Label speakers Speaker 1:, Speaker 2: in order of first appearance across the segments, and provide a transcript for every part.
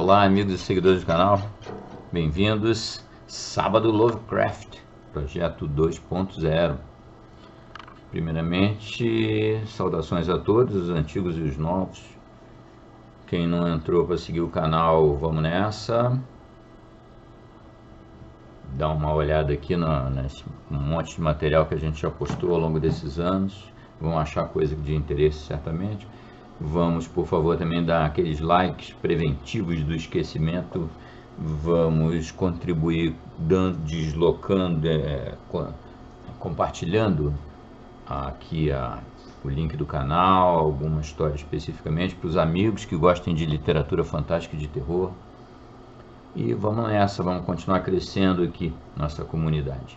Speaker 1: Olá, amigos e seguidores do canal, bem-vindos. Sábado Lovecraft, projeto 2.0. Primeiramente, saudações a todos, os antigos e os novos. Quem não entrou para seguir o canal, vamos nessa. Dá uma olhada aqui nesse monte de material que a gente já postou ao longo desses anos. Vão achar coisa de interesse certamente. Vamos, por favor, também dar aqueles likes preventivos do esquecimento. Vamos contribuir deslocando, compartilhando aqui o link do canal, alguma história especificamente para os amigos que gostem de literatura fantástica e de terror. E vamos nessa, vamos continuar crescendo aqui nossa comunidade.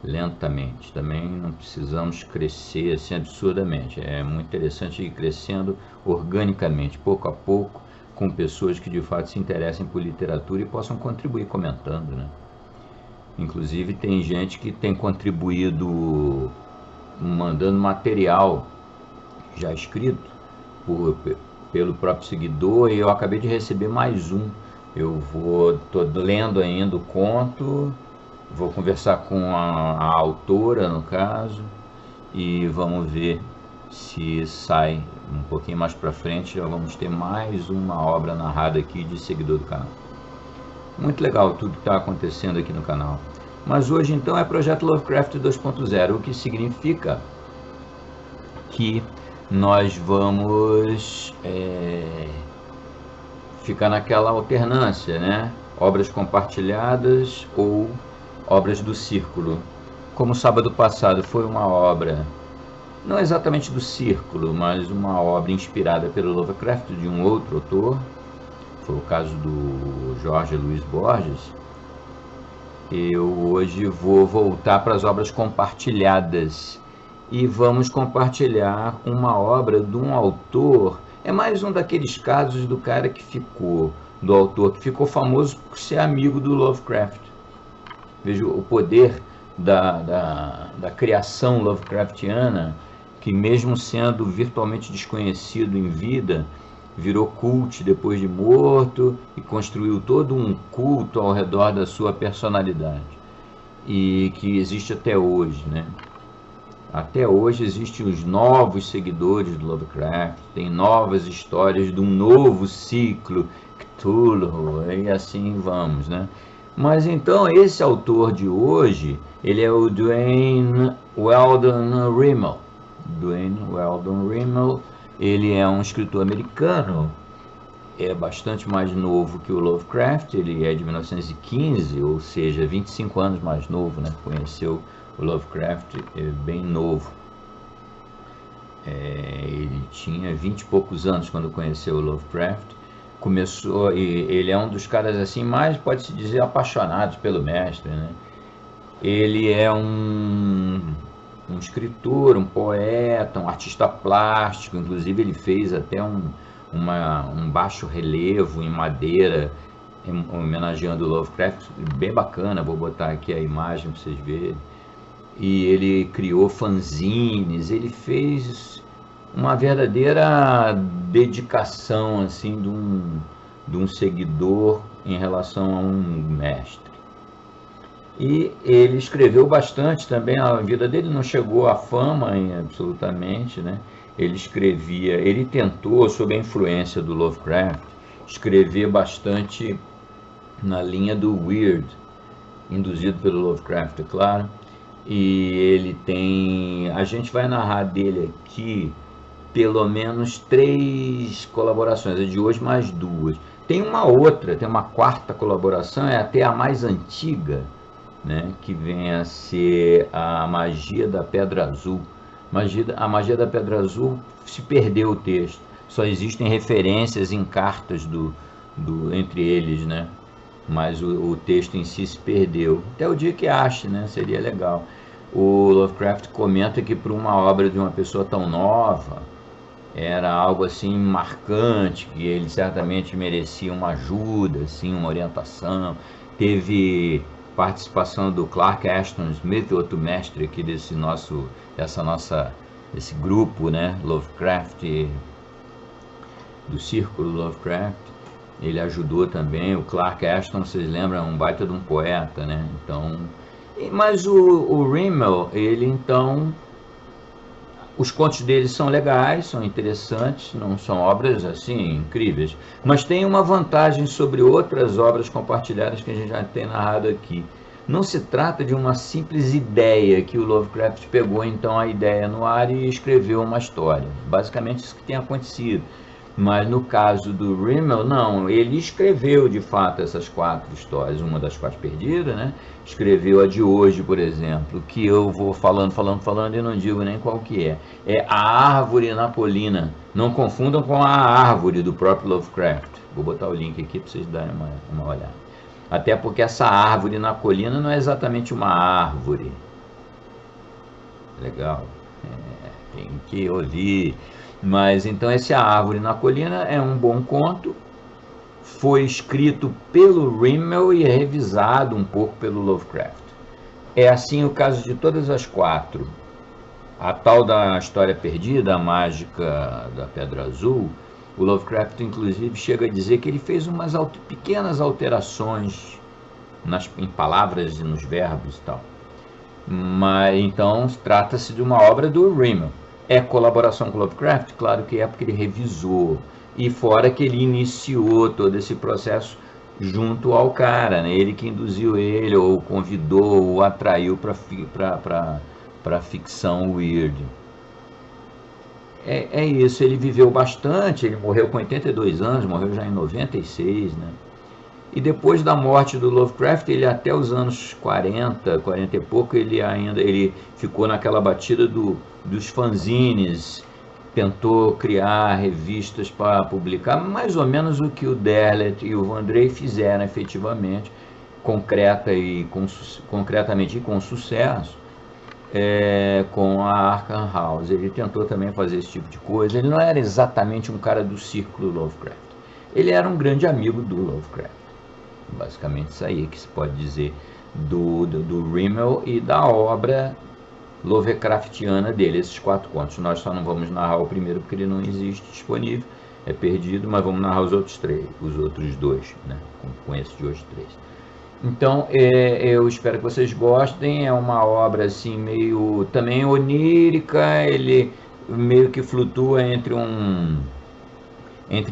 Speaker 1: Lentamente, também não precisamos crescer assim absurdamente, é muito interessante ir crescendo organicamente, pouco a pouco, com pessoas que de fato se interessem por literatura e possam contribuir comentando, né? Inclusive tem gente que tem contribuído mandando material já escrito pelo próprio seguidor, e eu acabei de receber mais um. Tô lendo ainda o conto. Vou conversar com a autora, no caso, e vamos ver se sai um pouquinho mais para frente. Já vamos ter mais uma obra narrada aqui de seguidor do canal. Muito legal tudo que está acontecendo aqui no canal. Mas hoje, então, é Projeto Lovecraft 2.0, o que significa que nós vamos ficar naquela alternância, né? Obras compartilhadas ou obras do Círculo. Como sábado passado foi uma obra, não exatamente do Círculo, mas uma obra inspirada pelo Lovecraft de um outro autor, foi o caso do Jorge Luiz Borges, eu hoje vou voltar para as obras compartilhadas e vamos compartilhar uma obra de um autor. É mais um daqueles casos do autor que ficou famoso por ser amigo do Lovecraft. Veja o poder da criação Lovecraftiana, que mesmo sendo virtualmente desconhecido em vida, virou cult depois de morto e construiu todo um culto ao redor da sua personalidade, e que existe até hoje, né? Até hoje existem os novos seguidores do Lovecraft, tem novas histórias de um novo ciclo, Cthulhu, e assim vamos, né? Mas então esse autor de hoje, ele é o Duane Weldon Rimmel. Duane Weldon Rimmel, ele é um escritor americano, é bastante mais novo que o Lovecraft, ele é de 1915, ou seja, 25 anos mais novo, né? Conheceu o Lovecraft bem novo. Ele tinha 20 e poucos anos quando conheceu o Lovecraft. Começou, e ele é um dos caras assim mais, pode-se dizer, apaixonados pelo mestre, né? Ele é um escritor, um poeta, um artista plástico. Inclusive ele fez até um baixo relevo em madeira homenageando o Lovecraft, bem bacana. Vou botar aqui a imagem para vocês verem. E ele criou fanzines, ele fez uma verdadeira dedicação assim de um seguidor em relação a um mestre. E ele escreveu bastante também. A vida dele não chegou à fama absolutamente, né? Ele tentou, sob a influência do Lovecraft, escrever bastante na linha do weird, induzido pelo Lovecraft, é claro. E a gente vai narrar dele aqui pelo menos 3 colaborações, de hoje mais 2. Tem uma quarta colaboração, é até a mais antiga, né, que vem a ser a Magia da Pedra Azul. A Magia da Pedra Azul se perdeu o texto, só existem referências em cartas entre eles, né? Mas o texto em si se perdeu. Até o dia que ache, né? Seria legal. O Lovecraft comenta que para uma obra de uma pessoa tão nova, era algo assim marcante, que ele certamente merecia uma ajuda, assim, uma orientação. Teve participação do Clark Ashton Smith, outro mestre aqui desse grupo, né, Lovecraft, do Círculo Lovecraft. Ele ajudou também, o Clark Ashton, vocês lembram, é um baita de um poeta, né? Então, mas o Rimmel, ele então, os contos dele são legais, são interessantes, não são obras assim incríveis, mas tem uma vantagem sobre outras obras compartilhadas que a gente já tem narrado aqui. Não se trata de uma simples ideia que o Lovecraft pegou então a ideia no ar e escreveu uma história. Basicamente isso que tem acontecido. Mas no caso do Rimmel, não, ele escreveu de fato essas 4 histórias, uma das 4 perdidas, né? Escreveu a de hoje, por exemplo, que eu vou falando e não digo nem qual que é. É A Árvore na Colina. Não confundam com a árvore do próprio Lovecraft. Vou botar o link aqui para vocês darem uma olhada. Até porque essa árvore na colina não é exatamente uma árvore. Legal. Tem que ouvir. Mas então esse A Árvore na Colina é um bom conto. Foi escrito pelo Rimmel e revisado um pouco pelo Lovecraft. É assim o caso de todas as 4. A tal da História Perdida, a Mágica da Pedra Azul, o Lovecraft inclusive chega a dizer que ele fez umas pequenas alterações em palavras e nos verbos e tal. Mas então trata-se de uma obra do Rimmel. É colaboração com o Lovecraft? Claro que é, porque ele revisou. E fora que ele iniciou todo esse processo junto ao cara, né? Ele que induziu ele, ou convidou, ou atraiu para a ficção weird. É isso, ele viveu bastante, ele morreu com 82 anos, morreu já em 96, né? E depois da morte do Lovecraft, ele até os anos 40 e pouco, ele ficou naquela batida dos fanzines, tentou criar revistas para publicar, mais ou menos o que o Derleth e o Vandrei fizeram efetivamente, concretamente e com sucesso, com a Arkham House. Ele tentou também fazer esse tipo de coisa. Ele não era exatamente um cara do círculo Lovecraft. Ele era um grande amigo do Lovecraft. Basicamente isso aí que se pode dizer do Rimmel e da obra Lovecraftiana dele, esses 4 contos. Nós só não vamos narrar o primeiro porque ele não existe disponível, é perdido, mas vamos narrar os outros 2, né? Com esse de hoje 3. Então, eu espero que vocês gostem. É uma obra assim meio também onírica, ele meio que flutua entre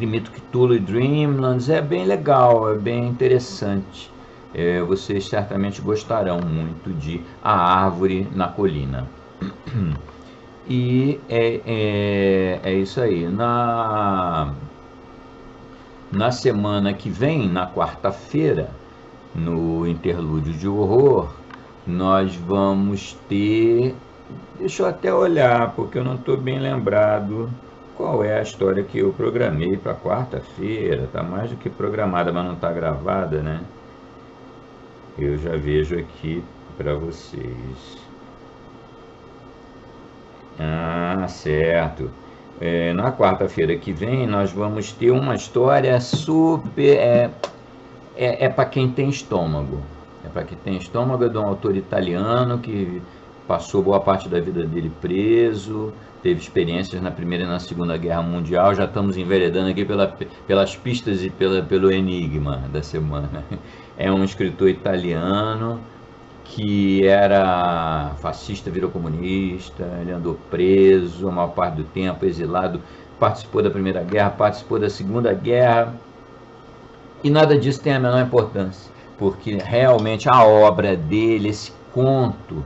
Speaker 1: Mito Cthulhu e Dreamlands. É bem legal, é bem interessante. Vocês certamente gostarão muito de A Árvore na Colina. E é isso aí. Na semana que vem, na quarta-feira, no Interlúdio de Horror, nós vamos ter... Deixa eu até olhar, porque eu não estou bem lembrado qual é a história que eu programei para quarta-feira. Está mais do que programada, mas não está gravada, né? Eu já vejo aqui para vocês. Ah, certo. Na quarta-feira que vem nós vamos ter uma história super... para quem tem estômago. É para quem tem estômago, é de um autor italiano que passou boa parte da vida dele preso, teve experiências na Primeira e na Segunda Guerra Mundial. Já estamos enveredando aqui pelas pistas e pelo enigma da semana. É um escritor italiano que era fascista, virou comunista, ele andou preso a maior parte do tempo, exilado, participou da Primeira Guerra, participou da Segunda Guerra, e nada disso tem a menor importância, porque realmente a obra dele, esse conto,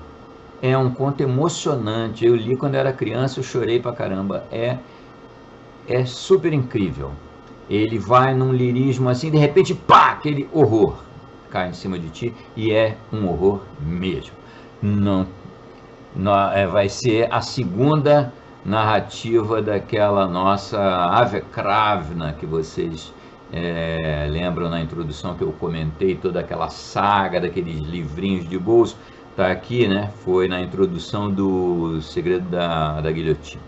Speaker 1: é um conto emocionante. Eu li quando era criança, eu chorei pra caramba. É super incrível. Ele vai num lirismo assim, de repente, pá, aquele horror cai em cima de ti, e é um horror mesmo. Vai ser a segunda narrativa daquela nossa Ave Kravna que vocês lembram na introdução que eu comentei, toda aquela saga daqueles livrinhos de bolso. Tá aqui, né? Foi na introdução do Segredo da Guilhotina.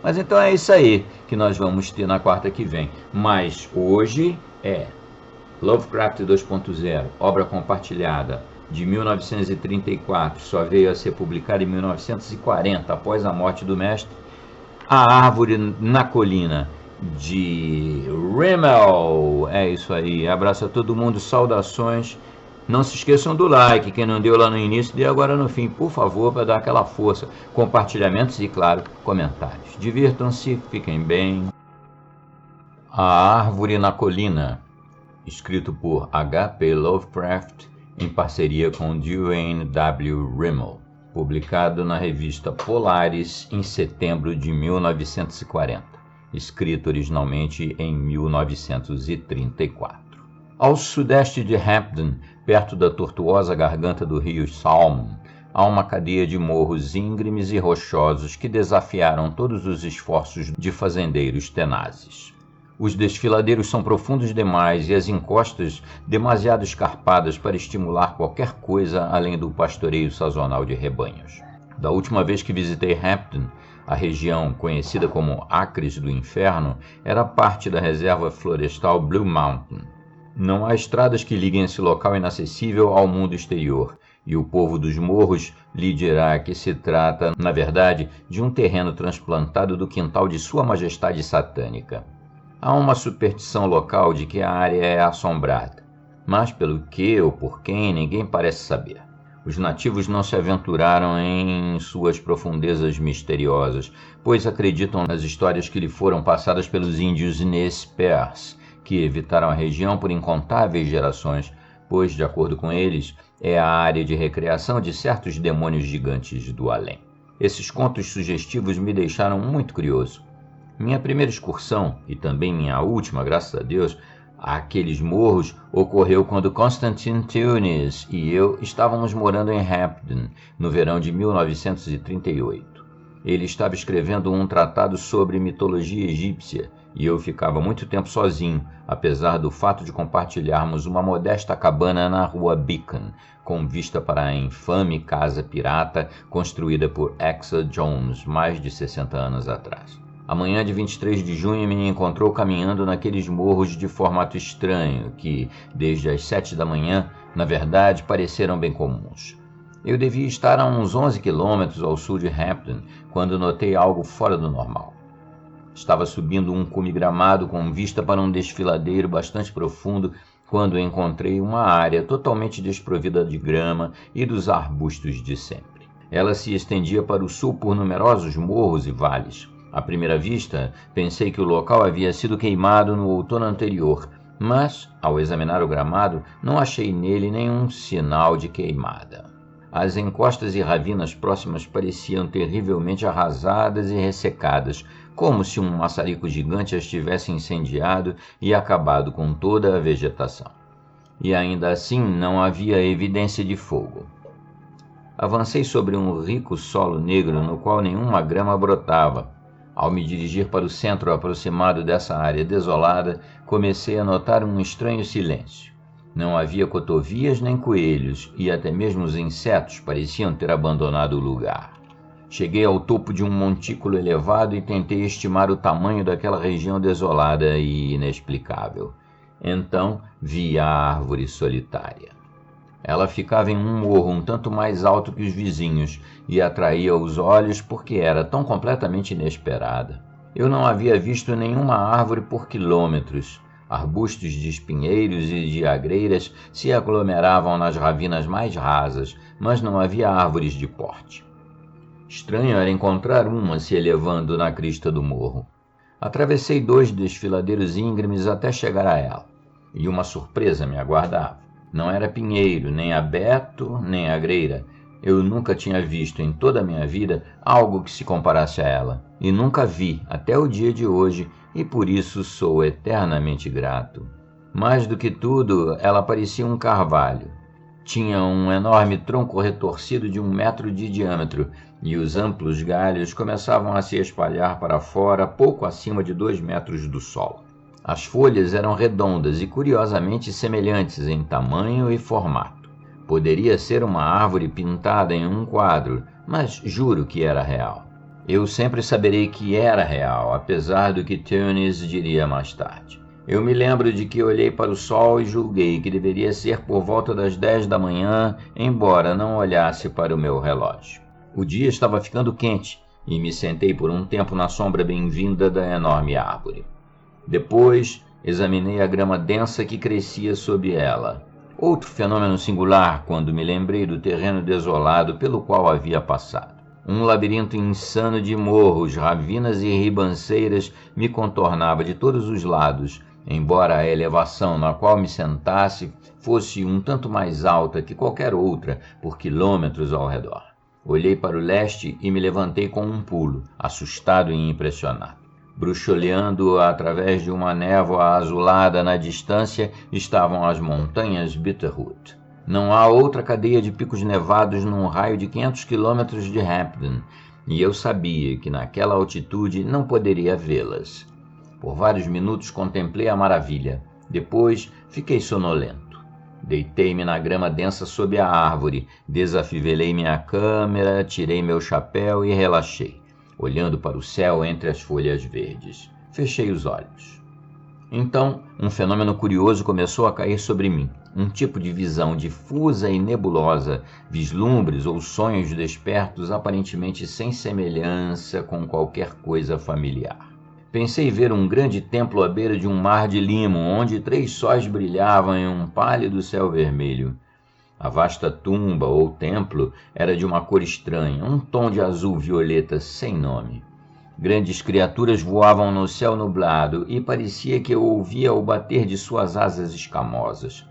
Speaker 1: Mas então é isso aí que nós vamos ter na quarta que vem. Mas hoje é Lovecraft 2.0, obra compartilhada, de 1934, só veio a ser publicada em 1940, após a morte do mestre. A Árvore na Colina, de Rimmel. É isso aí, abraço a todo mundo, saudações. Não se esqueçam do like, quem não deu lá no início, dê agora no fim, por favor, para dar aquela força. Compartilhamentos e, claro, comentários. Divirtam-se, fiquem bem. A Árvore na Colina, escrito por H.P. Lovecraft, em parceria com Duane W. Rimmel, publicado na revista Polaris em setembro de 1940, escrito originalmente em 1934. Ao sudeste de Hampden, perto da tortuosa garganta do rio Salmon, há uma cadeia de morros íngremes e rochosos que desafiaram todos os esforços de fazendeiros tenazes. Os desfiladeiros são profundos demais e as encostas demasiado escarpadas para estimular qualquer coisa além do pastoreio sazonal de rebanhos. Da última vez que visitei Hampden, a região, conhecida como Acres do Inferno, era parte da reserva florestal Blue Mountain. Não há estradas que liguem esse local inacessível ao mundo exterior, e o povo dos morros lhe dirá que se trata, na verdade, de um terreno transplantado do quintal de Sua Majestade Satânica. Há uma superstição local de que a área é assombrada, mas pelo que ou por quem ninguém parece saber. Os nativos não se aventuraram em suas profundezas misteriosas, pois acreditam nas histórias que lhe foram passadas pelos índios Nez Perce, que evitaram a região por incontáveis gerações, pois, de acordo com eles, é a área de recreação de certos demônios gigantes do além. Esses contos sugestivos me deixaram muito curioso. Minha primeira excursão, e também minha última, graças a Deus, àqueles morros, ocorreu quando Constantine Tunis e eu estávamos morando em Hampden, no verão de 1938. Ele estava escrevendo um tratado sobre mitologia egípcia, e eu ficava muito tempo sozinho, apesar do fato de compartilharmos uma modesta cabana na rua Beacon, com vista para a infame casa pirata construída por Exa Jones mais de 60 anos atrás. A manhã de 23 de junho me encontrou caminhando naqueles morros de formato estranho que, desde as 7 da manhã, na verdade, pareceram bem comuns. Eu devia estar a uns 11 quilômetros ao sul de Hampden, quando notei algo fora do normal. Estava subindo um cume gramado com vista para um desfiladeiro bastante profundo quando encontrei uma área totalmente desprovida de grama e dos arbustos de sempre. Ela se estendia para o sul por numerosos morros e vales. À primeira vista, pensei que o local havia sido queimado no outono anterior, mas, ao examinar o gramado, não achei nele nenhum sinal de queimada. As encostas e ravinas próximas pareciam terrivelmente arrasadas e ressecadas, como se um maçarico gigante as tivesse incendiado e acabado com toda a vegetação. E ainda assim não havia evidência de fogo. Avancei sobre um rico solo negro no qual nenhuma grama brotava. Ao me dirigir para o centro aproximado dessa área desolada, comecei a notar um estranho silêncio. Não havia cotovias nem coelhos, e até mesmo os insetos pareciam ter abandonado o lugar. Cheguei ao topo de um montículo elevado e tentei estimar o tamanho daquela região desolada e inexplicável. Então vi a árvore solitária. Ela ficava em um morro um tanto mais alto que os vizinhos e atraía os olhos porque era tão completamente inesperada. Eu não havia visto nenhuma árvore por quilômetros. Arbustos de espinheiros e de agreiras se aglomeravam nas ravinas mais rasas, mas não havia árvores de porte. Estranho era encontrar uma se elevando na crista do morro. Atravessei 2 desfiladeiros íngremes até chegar a ela, e uma surpresa me aguardava. Não era pinheiro, nem abeto, nem agreira. Eu nunca tinha visto em toda a minha vida algo que se comparasse a ela, e nunca vi até o dia de hoje, e por isso sou eternamente grato. Mais do que tudo, ela parecia um carvalho. Tinha um enorme tronco retorcido de 1 metro de diâmetro, e os amplos galhos começavam a se espalhar para fora pouco acima de 2 metros do solo. As folhas eram redondas e curiosamente semelhantes em tamanho e formato. Poderia ser uma árvore pintada em um quadro, mas juro que era real. Eu sempre saberei que era real, apesar do que Tunis diria mais tarde. Eu me lembro de que olhei para o sol e julguei que deveria ser por volta das 10 da manhã, embora não olhasse para o meu relógio. O dia estava ficando quente e me sentei por um tempo na sombra bem-vinda da enorme árvore. Depois, examinei a grama densa que crescia sob ela. Outro fenômeno singular quando me lembrei do terreno desolado pelo qual havia passado. Um labirinto insano de morros, ravinas e ribanceiras me contornava de todos os lados, embora a elevação na qual me sentasse fosse um tanto mais alta que qualquer outra por quilômetros ao redor. Olhei para o leste e me levantei com um pulo, assustado e impressionado. Bruxuleando através de uma névoa azulada na distância estavam as montanhas Bitterroot. Não há outra cadeia de picos nevados num raio de 500 quilômetros de Hampden, e eu sabia que naquela altitude não poderia vê-las. Por vários minutos contemplei a maravilha. Depois fiquei sonolento. Deitei-me na grama densa sob a árvore, desafivelei minha câmera, tirei meu chapéu e relaxei, olhando para o céu entre as folhas verdes. Fechei os olhos. Então, um fenômeno curioso começou a cair sobre mim. Um tipo de visão difusa e nebulosa, vislumbres ou sonhos despertos aparentemente sem semelhança com qualquer coisa familiar. Pensei ver um grande templo à beira de um mar de limo, onde 3 sóis brilhavam em um pálido céu vermelho. A vasta tumba ou templo era de uma cor estranha, um tom de azul violeta sem nome. Grandes criaturas voavam no céu nublado e parecia que eu ouvia o bater de suas asas escamosas.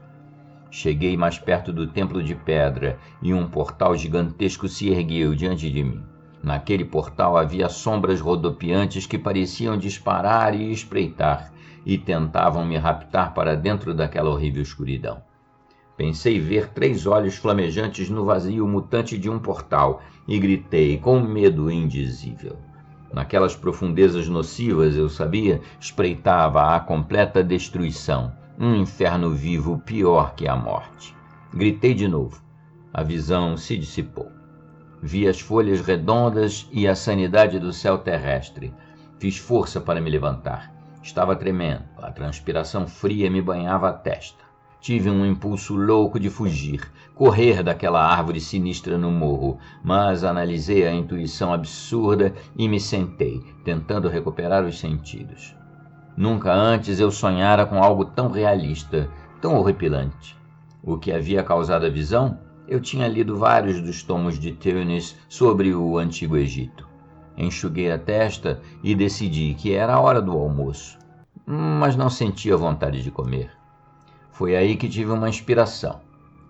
Speaker 1: Cheguei mais perto do templo de pedra e um portal gigantesco se ergueu diante de mim. Naquele portal havia sombras rodopiantes que pareciam disparar e espreitar e tentavam me raptar para dentro daquela horrível escuridão. Pensei ver 3 olhos flamejantes no vazio mutante de um portal e gritei com medo indizível. Naquelas profundezas nocivas, eu sabia, espreitava a completa destruição, um inferno vivo pior que a morte. Gritei de novo. A visão se dissipou. Vi as folhas redondas e a sanidade do céu terrestre. Fiz força para me levantar. Estava tremendo, a transpiração fria me banhava a testa. Tive um impulso louco de fugir, correr daquela árvore sinistra no morro, mas analisei a intuição absurda e me sentei, tentando recuperar os sentidos. Nunca antes eu sonhara com algo tão realista, tão horripilante. O que havia causado a visão? Eu tinha lido vários dos tomos de Teunis sobre o Antigo Egito. Enxuguei a testa e decidi que era a hora do almoço, mas não sentia vontade de comer. Foi aí que tive uma inspiração.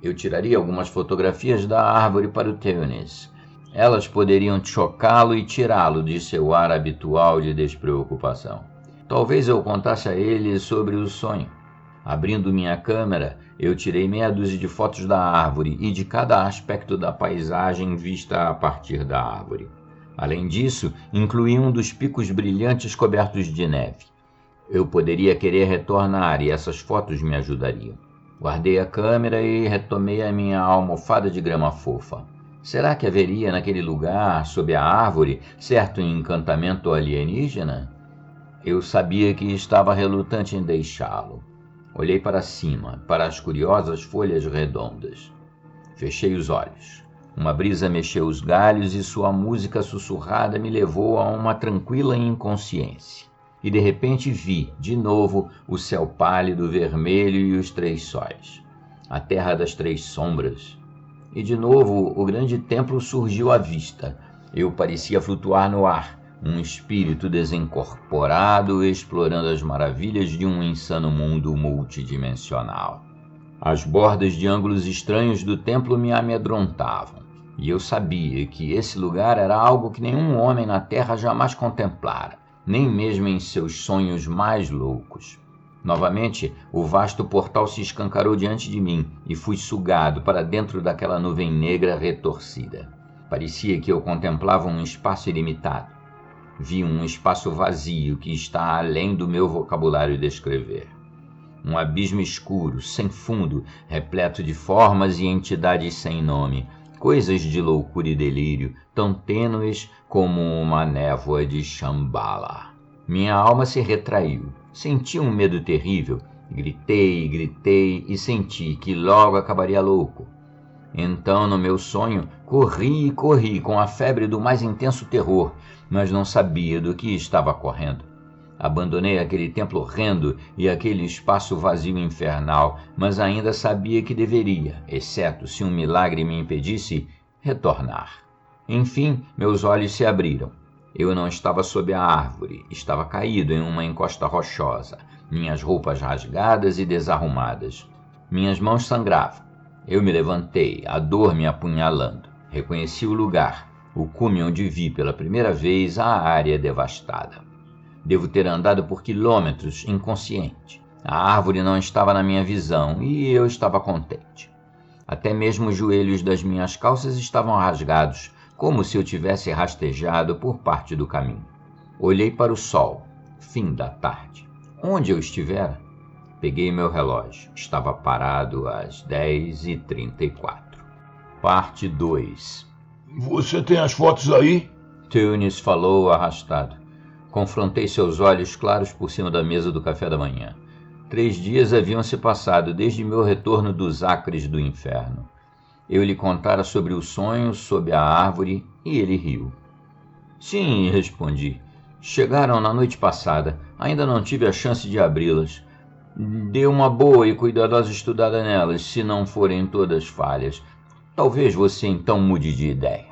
Speaker 1: Eu tiraria algumas fotografias da árvore para o Teunis. Elas poderiam chocá-lo e tirá-lo de seu ar habitual de despreocupação. Talvez eu contasse a ele sobre o sonho. Abrindo minha câmera, eu tirei meia dúzia de fotos da árvore e de cada aspecto da paisagem vista a partir da árvore. Além disso, incluí um dos picos brilhantes cobertos de neve. Eu poderia querer retornar e essas fotos me ajudariam. Guardei a câmera e retomei a minha almofada de grama fofa. Será que haveria naquele lugar, sob a árvore, certo encantamento alienígena? Eu sabia que estava relutante em deixá-lo. Olhei para cima, para as curiosas folhas redondas. Fechei os olhos. Uma brisa mexeu os galhos e sua música sussurrada me levou a uma tranquila inconsciência. E de repente vi, de novo, o céu pálido, vermelho e os 3 sóis. A terra das 3 sombras. E de novo o grande templo surgiu à vista. Eu parecia flutuar no ar, um espírito desencorporado explorando as maravilhas de um insano mundo multidimensional. As bordas de ângulos estranhos do templo me amedrontavam, e eu sabia que esse lugar era algo que nenhum homem na Terra jamais contemplara, nem mesmo em seus sonhos mais loucos. Novamente, o vasto portal se escancarou diante de mim e fui sugado para dentro daquela nuvem negra retorcida. Parecia que eu contemplava um espaço ilimitado. Vi um espaço vazio que está além do meu vocabulário descrever. Um abismo escuro, sem fundo, repleto de formas e entidades sem nome, coisas de loucura e delírio, tão tênues como uma névoa de Shambhala. Minha alma se retraiu. Senti um medo terrível. Gritei e senti que logo acabaria louco. Então, no meu sonho, corri com a febre do mais intenso terror, mas não sabia do que estava correndo. Abandonei aquele templo horrendo e aquele espaço vazio infernal, mas ainda sabia que deveria, exceto se um milagre me impedisse, retornar. Enfim, meus olhos se abriram. Eu não estava sob a árvore, estava caído em uma encosta rochosa, minhas roupas rasgadas e desarrumadas. Minhas mãos sangravam. Eu me levantei, a dor me apunhalando. Reconheci o lugar, o cume onde vi pela primeira vez a área devastada. Devo ter andado por quilômetros inconsciente. A árvore não estava na minha visão e eu estava contente. Até mesmo os joelhos das minhas calças estavam rasgados, como se eu tivesse rastejado por parte do caminho. Olhei para o sol, fim da tarde. Onde eu estivera? Peguei meu relógio. Estava parado às 10h34. Parte 2.
Speaker 2: Você tem as fotos aí?
Speaker 1: Tunis falou arrastado. Confrontei seus olhos claros por cima da mesa do café da manhã. 3 dias haviam se passado desde meu retorno dos acres do inferno. Eu lhe contara sobre o sonho, sob a árvore, e ele riu. Sim, respondi. Chegaram na noite passada. Ainda não tive a chance de abri-las. Dê uma boa e cuidadosa estudada nelas, se não forem todas falhas. Talvez você então mude de ideia.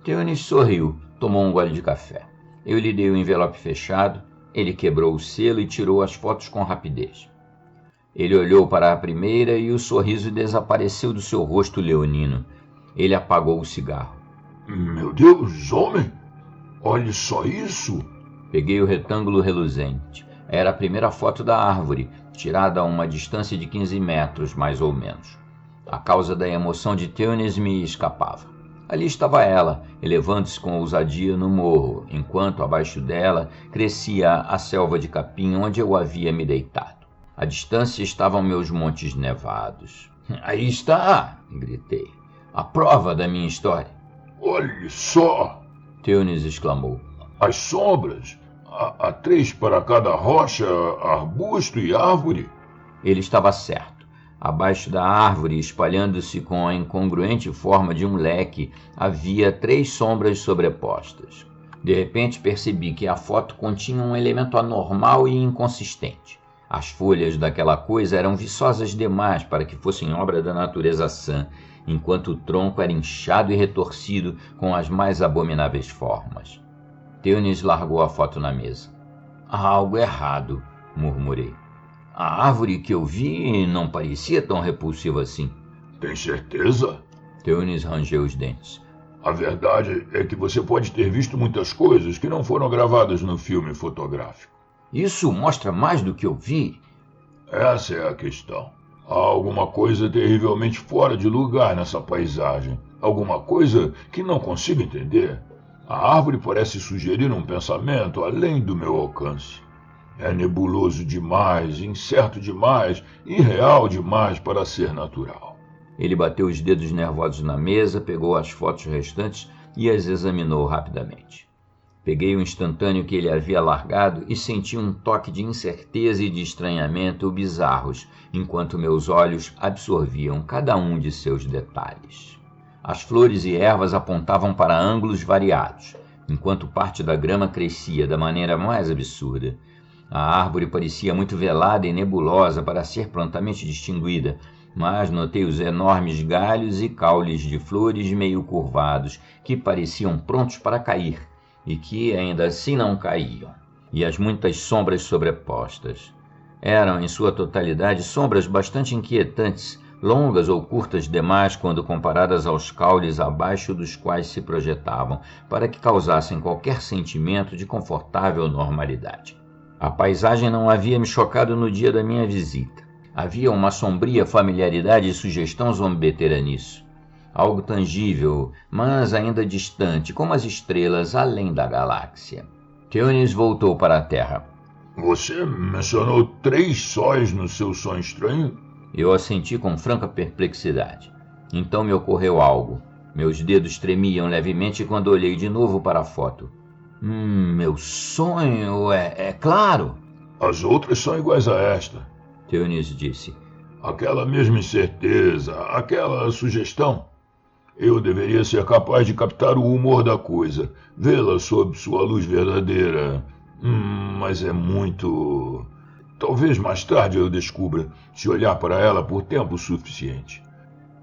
Speaker 1: Tunis sorriu, tomou um gole de café. Eu lhe dei o envelope fechado, ele quebrou o selo e tirou as fotos com rapidez. Ele olhou para a primeira e o sorriso desapareceu do seu rosto leonino. Ele apagou o cigarro.
Speaker 2: Meu Deus, homem! Olhe só isso!
Speaker 1: Peguei o retângulo reluzente. Era a primeira foto da árvore, tirada a uma distância de 15 metros, mais ou menos. A causa da emoção de Tunis me escapava. Ali estava ela, elevando-se com ousadia no morro, enquanto abaixo dela crescia a selva de capim onde eu havia me deitado. À distância estavam meus montes nevados. Aí está, gritei, a prova da minha história.
Speaker 2: Olhe só!
Speaker 1: Tunis exclamou.
Speaker 2: As sombras! Há 3 para cada rocha, arbusto e árvore.
Speaker 1: Ele estava certo. Abaixo da árvore, espalhando-se com a incongruente forma de um leque, havia 3 sombras sobrepostas. De repente percebi que a foto continha um elemento anormal e inconsistente. As folhas daquela coisa eram viçosas demais para que fossem obra da natureza sã, enquanto o tronco era inchado e retorcido com as mais abomináveis formas. Tunis largou a foto na mesa. Há algo errado, murmurei. A árvore que eu vi não parecia tão repulsiva assim.
Speaker 2: Tem certeza?
Speaker 1: Tunis rangeu os dentes.
Speaker 2: A verdade é que você pode ter visto muitas coisas que não foram gravadas no filme fotográfico.
Speaker 1: Isso mostra mais do que eu vi?
Speaker 2: Essa é a questão. Há alguma coisa terrivelmente fora de lugar nessa paisagem. Alguma coisa que não consigo entender. A árvore parece sugerir um pensamento além do meu alcance. É nebuloso demais, incerto demais, irreal demais para ser natural.
Speaker 1: Ele bateu os dedos nervosos na mesa, pegou as fotos restantes e as examinou rapidamente. Peguei o instantâneo que ele havia largado e senti um toque de incerteza e de estranhamento bizarros, enquanto meus olhos absorviam cada um de seus detalhes. As flores e ervas apontavam para ângulos variados, enquanto parte da grama crescia da maneira mais absurda. A árvore parecia muito velada e nebulosa para ser prontamente distinguida, mas notei os enormes galhos e caules de flores meio curvados que pareciam prontos para cair e que ainda assim não caíam, e as muitas sombras sobrepostas. Eram, em sua totalidade, sombras bastante inquietantes, longas ou curtas demais quando comparadas aos caules abaixo dos quais se projetavam, para que causassem qualquer sentimento de confortável normalidade. A paisagem não havia me chocado no dia da minha visita. Havia uma sombria familiaridade e sugestão zombeteira nisso. Algo tangível, mas ainda distante, como as estrelas além da galáxia. Tunis voltou para a Terra.
Speaker 2: Você mencionou 3 sóis no seu sonho estranho?
Speaker 1: Eu assenti com franca perplexidade. Então me ocorreu algo. Meus dedos tremiam levemente quando olhei de novo para a foto. Meu sonho é claro.
Speaker 2: As outras são iguais a esta.
Speaker 1: Tunis disse.
Speaker 2: Aquela mesma incerteza, aquela sugestão. Eu deveria ser capaz de captar o humor da coisa, vê-la sob sua luz verdadeira. Mas é muito... Talvez mais tarde eu descubra, se olhar para ela por tempo suficiente.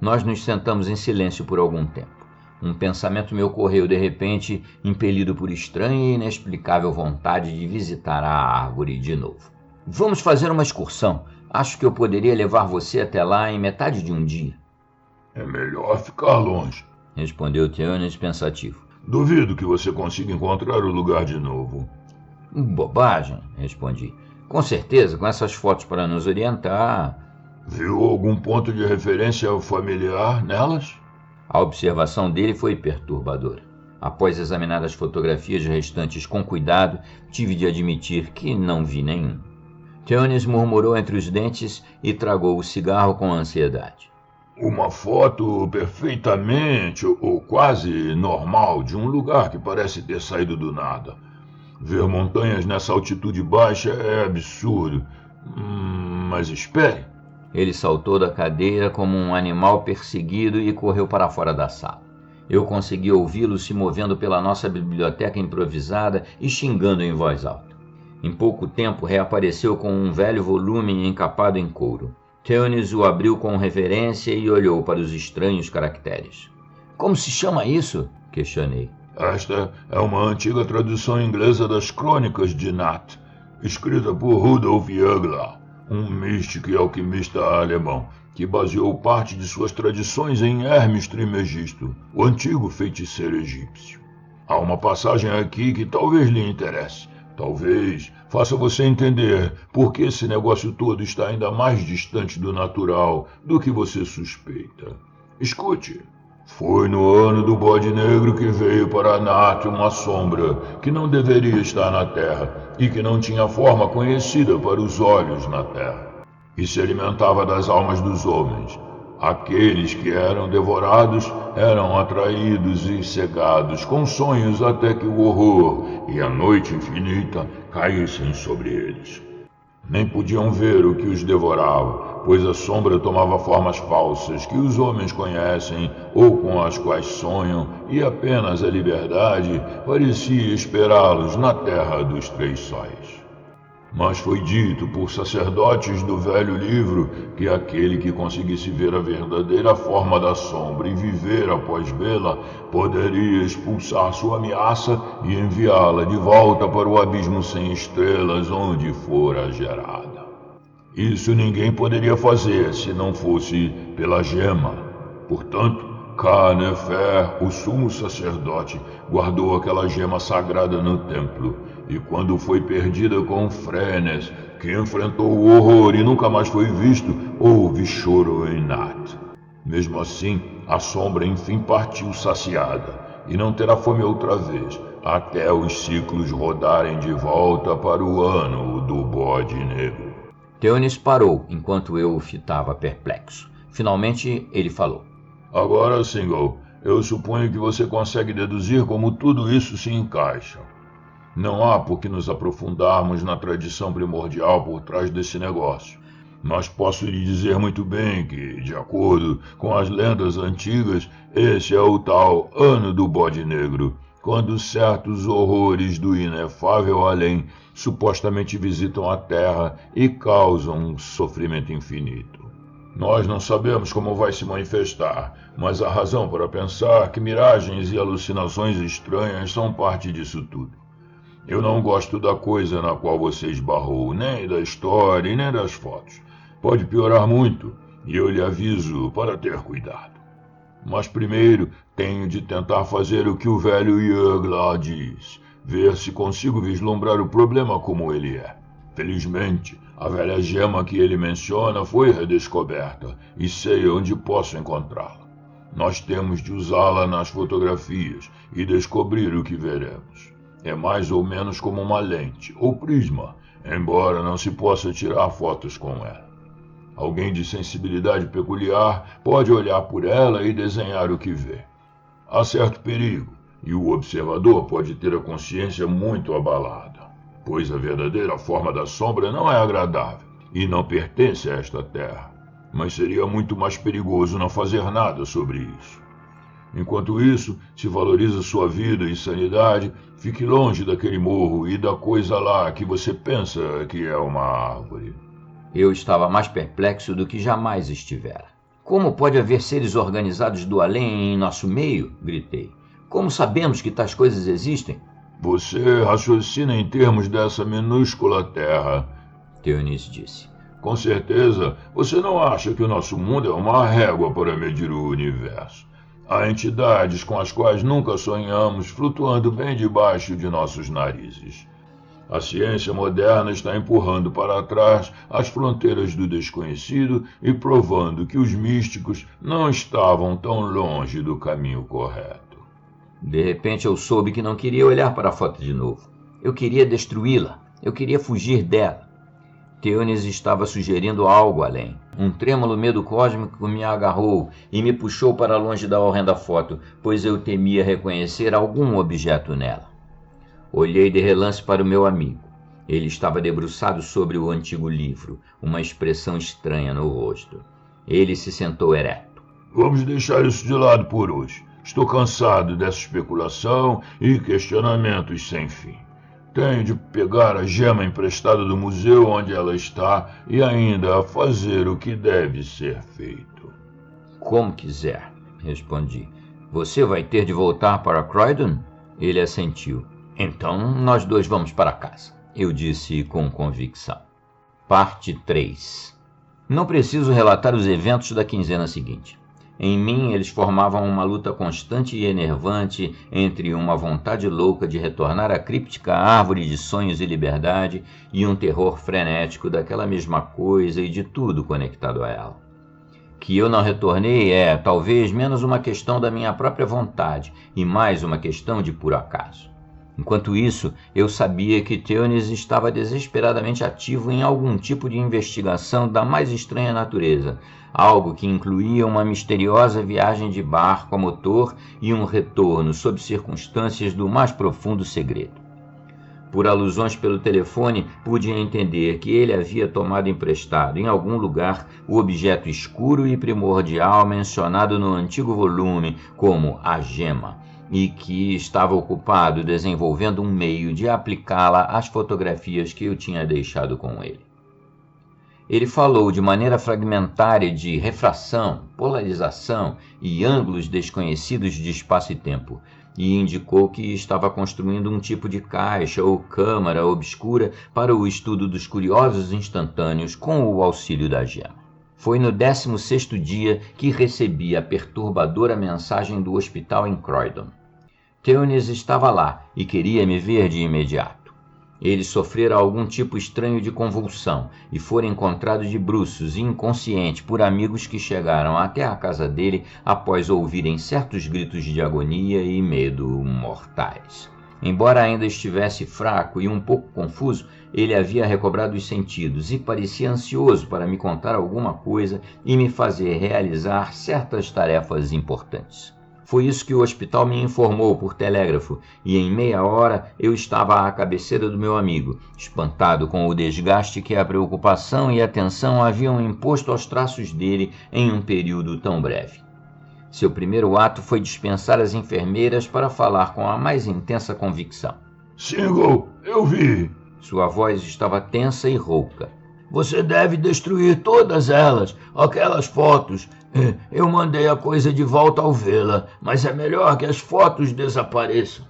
Speaker 1: Nós nos sentamos em silêncio por algum tempo. Um pensamento me ocorreu de repente, impelido por estranha e inexplicável vontade de visitar a árvore de novo. Vamos fazer uma excursão. Acho que eu poderia levar você até lá em metade de um dia.
Speaker 2: É melhor ficar longe,
Speaker 1: respondeu Theonis pensativo.
Speaker 2: Duvido que você consiga encontrar o lugar de novo.
Speaker 1: Bobagem, respondi. Com certeza, com essas fotos para nos orientar.
Speaker 2: Viu algum ponto de referência familiar nelas?
Speaker 1: A observação dele foi perturbadora. Após examinar as fotografias restantes com cuidado, tive de admitir que não vi nenhum. Theonis murmurou entre os dentes e tragou o cigarro com ansiedade.
Speaker 2: Uma foto perfeitamente ou quase normal de um lugar que parece ter saído do nada. Ver montanhas nessa altitude baixa é absurdo. Mas espere.
Speaker 1: Ele saltou da cadeira como um animal perseguido e correu para fora da sala. Eu consegui ouvi-lo se movendo pela nossa biblioteca improvisada e xingando em voz alta. Em pouco tempo reapareceu com um velho volume encapado em couro. Theonis o abriu com reverência e olhou para os estranhos caracteres. Como se chama isso? Questionei.
Speaker 2: Esta é uma antiga tradução inglesa das Crônicas de Nat, escrita por Rudolf Jagler, um místico e alquimista alemão, que baseou parte de suas tradições em Hermes Trismegisto, o antigo feiticeiro egípcio. Há uma passagem aqui que talvez lhe interesse. Talvez faça você entender por que esse negócio todo está ainda mais distante do natural do que você suspeita. Escute. Foi no ano do bode negro que veio para Nat uma sombra que não deveria estar na terra e que não tinha forma conhecida para os olhos na terra. E se alimentava das almas dos homens. Aqueles que eram devorados eram atraídos e cegados com sonhos até que o horror e a noite infinita caíssem sobre eles. Nem podiam ver o que os devorava, pois a sombra tomava formas falsas que os homens conhecem ou com as quais sonham, e apenas a liberdade parecia esperá-los na terra dos três sóis. Mas foi dito por sacerdotes do velho livro que aquele que conseguisse ver a verdadeira forma da sombra e viver após vê-la poderia expulsar sua ameaça e enviá-la de volta para o abismo sem estrelas onde fora gerada. Isso ninguém poderia fazer se não fosse pela gema. Portanto, Ka-Nefer, o sumo sacerdote, guardou aquela gema sagrada no templo. E quando foi perdida com Frenes, que enfrentou o horror e nunca mais foi visto, houve choro em Nat. Mesmo assim, a sombra enfim partiu saciada, e não terá fome outra vez, até os ciclos rodarem de volta para o ano do bode negro.
Speaker 1: Theonis parou, enquanto eu o fitava perplexo. Finalmente, ele falou.
Speaker 2: Agora, Single, eu suponho que você consegue deduzir como tudo isso se encaixa. Não há por que nos aprofundarmos na tradição primordial por trás desse negócio. Mas posso lhe dizer muito bem que, de acordo com as lendas antigas, esse é o tal Ano do Bode Negro, quando certos horrores do inefável além supostamente visitam a Terra e causam um sofrimento infinito. Nós não sabemos como vai se manifestar, mas há razão para pensar que miragens e alucinações estranhas são parte disso tudo. Eu não gosto da coisa na qual você esbarrou, nem da história e nem das fotos. Pode piorar muito, e eu lhe aviso para ter cuidado. Mas primeiro tenho de tentar fazer o que o velho Jagler diz, ver se consigo vislumbrar o problema como ele é. Felizmente, a velha gema que ele menciona foi redescoberta, e sei onde posso encontrá-la. Nós temos de usá-la nas fotografias e descobrir o que veremos. É mais ou menos como uma lente, ou prisma, embora não se possa tirar fotos com ela. Alguém de sensibilidade peculiar pode olhar por ela e desenhar o que vê. Há certo perigo, e o observador pode ter a consciência muito abalada, pois a verdadeira forma da sombra não é agradável e não pertence a esta terra, mas seria muito mais perigoso não fazer nada sobre isso. Enquanto isso, se valoriza sua vida e sanidade, fique longe daquele morro e da coisa lá que você pensa que é uma árvore.
Speaker 1: Eu estava mais perplexo do que jamais estivera. Como pode haver seres organizados do além em nosso meio? Gritei. Como sabemos que tais coisas existem?
Speaker 2: Você raciocina em termos dessa minúscula terra,
Speaker 1: Theonis disse.
Speaker 2: Com certeza, você não acha que o nosso mundo é uma régua para medir o universo. Há entidades com as quais nunca sonhamos flutuando bem debaixo de nossos narizes. A ciência moderna está empurrando para trás as fronteiras do desconhecido e provando que os místicos não estavam tão longe do caminho correto.
Speaker 1: De repente eu soube que não queria olhar para a foto de novo. Eu queria destruí-la. Eu queria fugir dela. Theonis estava sugerindo algo além. Um trêmulo medo cósmico me agarrou e me puxou para longe da horrenda foto, pois eu temia reconhecer algum objeto nela. Olhei de relance para o meu amigo. Ele estava debruçado sobre o antigo livro, uma expressão estranha no rosto. Ele se sentou ereto.
Speaker 2: Vamos deixar isso de lado por hoje. Estou cansado dessa especulação e questionamentos sem fim. Tenho de pegar a gema emprestada do museu onde ela está e ainda fazer o que deve ser feito.
Speaker 1: Como quiser, respondi. Você vai ter de voltar para Croydon? Ele assentiu. Então nós dois vamos para casa, eu disse com convicção. Parte 3. Não preciso relatar os eventos da quinzena seguinte. Em mim, eles formavam uma luta constante e enervante entre uma vontade louca de retornar à críptica árvore de sonhos e liberdade e um terror frenético daquela mesma coisa e de tudo conectado a ela. Que eu não retornei é, talvez, menos uma questão da minha própria vontade e mais uma questão de puro acaso. Enquanto isso, eu sabia que Theonis estava desesperadamente ativo em algum tipo de investigação da mais estranha natureza, algo que incluía uma misteriosa viagem de barco a motor e um retorno sob circunstâncias do mais profundo segredo. Por alusões pelo telefone, pude entender que ele havia tomado emprestado em algum lugar o objeto escuro e primordial mencionado no antigo volume como a gema, e que estava ocupado desenvolvendo um meio de aplicá-la às fotografias que eu tinha deixado com ele. Ele falou de maneira fragmentária de refração, polarização e ângulos desconhecidos de espaço e tempo, e indicou que estava construindo um tipo de caixa ou câmara obscura para o estudo dos curiosos instantâneos com o auxílio da gema. Foi no 16º dia que recebi a perturbadora mensagem do hospital em Croydon. Theonis estava lá e queria me ver de imediato. Ele sofrera algum tipo estranho de convulsão e fora encontrado de bruços e inconsciente por amigos que chegaram até a casa dele após ouvirem certos gritos de agonia e medo mortais. Embora ainda estivesse fraco e um pouco confuso, ele havia recobrado os sentidos e parecia ansioso para me contar alguma coisa e me fazer realizar certas tarefas importantes. Foi isso que o hospital me informou por telégrafo, e em meia hora eu estava à cabeceira do meu amigo, espantado com o desgaste que a preocupação e a tensão haviam imposto aos traços dele em um período tão breve. Seu primeiro ato foi dispensar as enfermeiras para falar com a mais intensa convicção.
Speaker 2: Single, eu vi.
Speaker 1: Sua voz estava tensa e rouca.
Speaker 3: Você deve destruir todas elas, aquelas fotos. Eu mandei a coisa de volta ao vê-la, mas é melhor que as fotos desapareçam.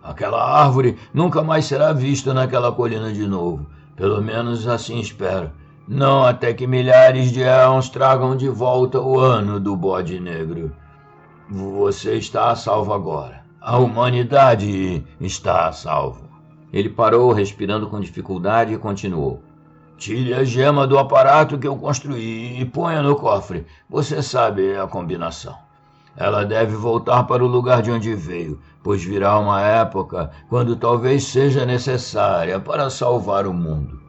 Speaker 3: Aquela árvore nunca mais será vista naquela colina de novo. Pelo menos assim espero. Não até que milhares de éons tragam de volta o ano do bode negro. Você está a salvo agora. A humanidade está a salvo.
Speaker 1: Ele parou, respirando com dificuldade, e continuou.
Speaker 3: Tire a gema do aparato que eu construí e ponha no cofre. Você sabe a combinação. Ela deve voltar para o lugar de onde veio, pois virá uma época quando talvez seja necessária para salvar o mundo.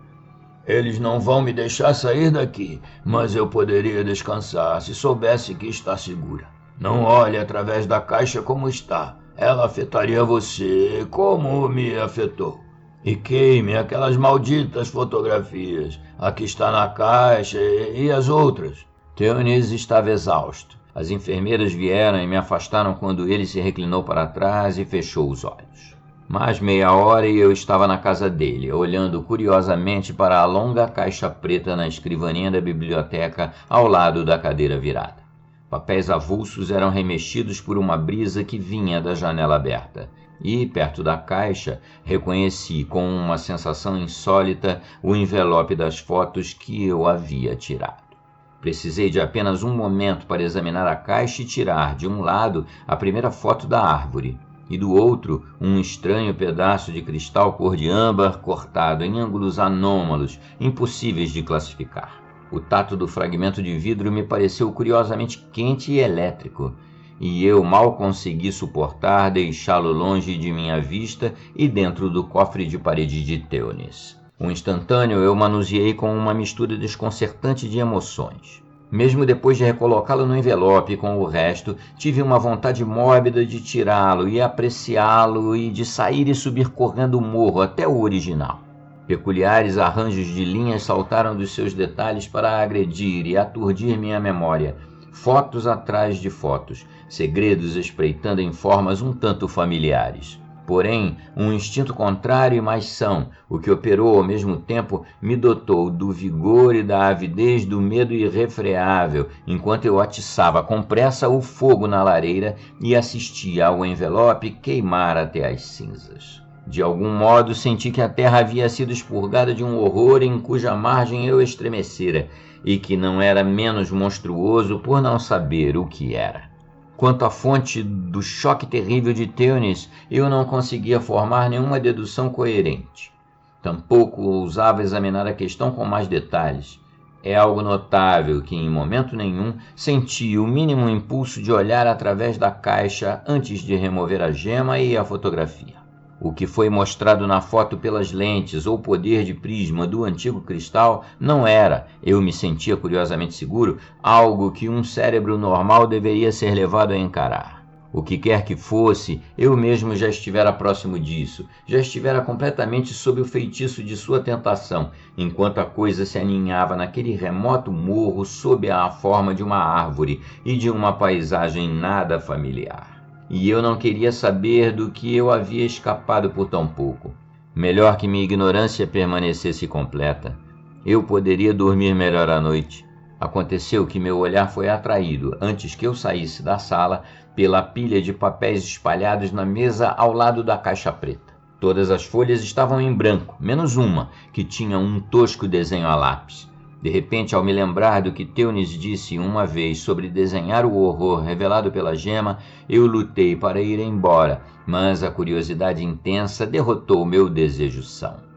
Speaker 3: Eles não vão me deixar sair daqui, mas eu poderia descansar se soubesse que está segura. Não olhe através da caixa como está. Ela afetaria você como me afetou. E queime aquelas malditas fotografias, a que está na caixa e as outras.
Speaker 1: Theonis estava exausto. As enfermeiras vieram e me afastaram quando ele se reclinou para trás e fechou os olhos. Mais meia hora e eu estava na casa dele, olhando curiosamente para a longa caixa preta na escrivaninha da biblioteca ao lado da cadeira virada. Papéis avulsos eram remexidos por uma brisa que vinha da janela aberta. E, perto da caixa, reconheci com uma sensação insólita o envelope das fotos que eu havia tirado. Precisei de apenas um momento para examinar a caixa e tirar, de um lado, a primeira foto da árvore, e do outro, um estranho pedaço de cristal cor de âmbar cortado em ângulos anômalos, impossíveis de classificar. O tato do fragmento de vidro me pareceu curiosamente quente e elétrico, e eu mal consegui suportar deixá-lo longe de minha vista e dentro do cofre de parede de Theonis. Um instantâneo eu manuseei com uma mistura desconcertante de emoções. Mesmo depois de recolocá-lo no envelope com o resto, tive uma vontade mórbida de tirá-lo e apreciá-lo e de sair e subir correndo o morro até o original. Peculiares arranjos de linhas saltaram dos seus detalhes para agredir e aturdir minha memória. Fotos atrás de fotos, segredos espreitando em formas um tanto familiares. Porém, um instinto contrário e mais são, o que operou ao mesmo tempo, me dotou do vigor e da avidez do medo irrefreável, enquanto eu atiçava com pressa o fogo na lareira e assistia ao envelope queimar até as cinzas. De algum modo, senti que a terra havia sido expurgada de um horror em cuja margem eu estremecera, e que não era menos monstruoso por não saber o que era. Quanto à fonte do choque terrível de Theonis, eu não conseguia formar nenhuma dedução coerente. Tampouco ousava examinar a questão com mais detalhes. É algo notável que, em momento nenhum, senti o mínimo impulso de olhar através da caixa antes de remover a gema e a fotografia. O que foi mostrado na foto pelas lentes ou poder de prisma do antigo cristal não era, eu me sentia curiosamente seguro, algo que um cérebro normal deveria ser levado a encarar. O que quer que fosse, eu mesmo já estivera próximo disso, já estivera completamente sob o feitiço de sua tentação, enquanto a coisa se aninhava naquele remoto morro sob a forma de uma árvore e de uma paisagem nada familiar. E eu não queria saber do que eu havia escapado por tão pouco. Melhor que minha ignorância permanecesse completa. Eu poderia dormir melhor à noite. Aconteceu que meu olhar foi atraído, antes que eu saísse da sala, pela pilha de papéis espalhados na mesa ao lado da caixa preta. Todas as folhas estavam em branco, menos uma, que tinha um tosco desenho a lápis. De repente, ao me lembrar do que Theonis disse uma vez sobre desenhar o horror revelado pela gema, eu lutei para ir embora, mas a curiosidade intensa derrotou meu desejo-são.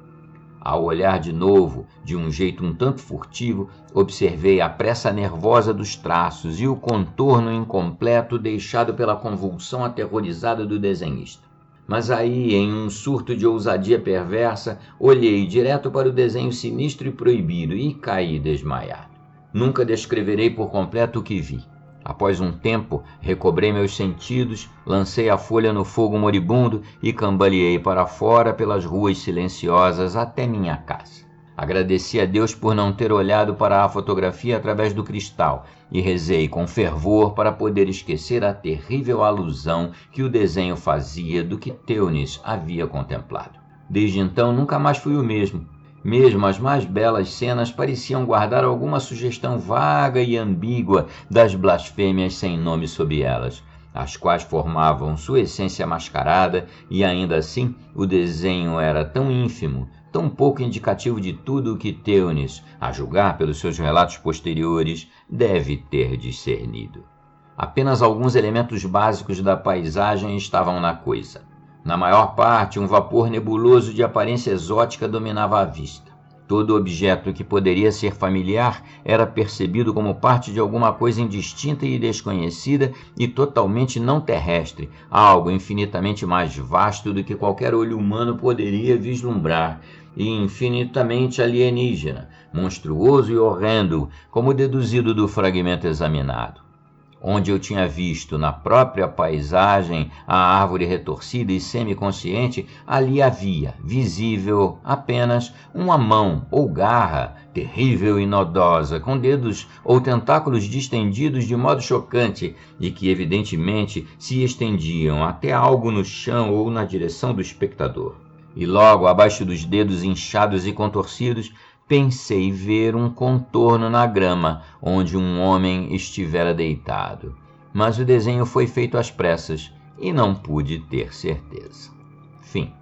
Speaker 1: Ao olhar de novo, de um jeito um tanto furtivo, observei a pressa nervosa dos traços e o contorno incompleto deixado pela convulsão aterrorizada do desenhista. Mas aí, em um surto de ousadia perversa, olhei direto para o desenho sinistro e proibido e caí desmaiado. Nunca descreverei por completo o que vi. Após um tempo, recobrei meus sentidos, lancei a folha no fogo moribundo e cambaleei para fora pelas ruas silenciosas até minha casa. Agradeci a Deus por não ter olhado para a fotografia através do cristal e rezei com fervor para poder esquecer a terrível alusão que o desenho fazia do que Theonis havia contemplado. Desde então nunca mais fui o mesmo. Mesmo as mais belas cenas pareciam guardar alguma sugestão vaga e ambígua das blasfêmias sem nome sob elas, as quais formavam sua essência mascarada, e ainda assim o desenho era tão ínfimo, tão pouco indicativo de tudo o que Theonis, a julgar pelos seus relatos posteriores, deve ter discernido. Apenas alguns elementos básicos da paisagem estavam na coisa. Na maior parte, um vapor nebuloso de aparência exótica dominava a vista. Todo objeto que poderia ser familiar era percebido como parte de alguma coisa indistinta e desconhecida e totalmente não terrestre, algo infinitamente mais vasto do que qualquer olho humano poderia vislumbrar, e infinitamente alienígena, monstruoso e horrendo, como deduzido do fragmento examinado. onde eu tinha visto na própria paisagem a árvore retorcida e semiconsciente, ali havia, visível, apenas uma mão ou garra, terrível e nodosa, com dedos ou tentáculos distendidos de modo chocante e que evidentemente se estendiam até algo no chão ou na direção do espectador. E logo, abaixo dos dedos inchados e contorcidos, pensei ver um contorno na grama, onde um homem estivera deitado. Mas o desenho foi feito às pressas e não pude ter certeza. Fim.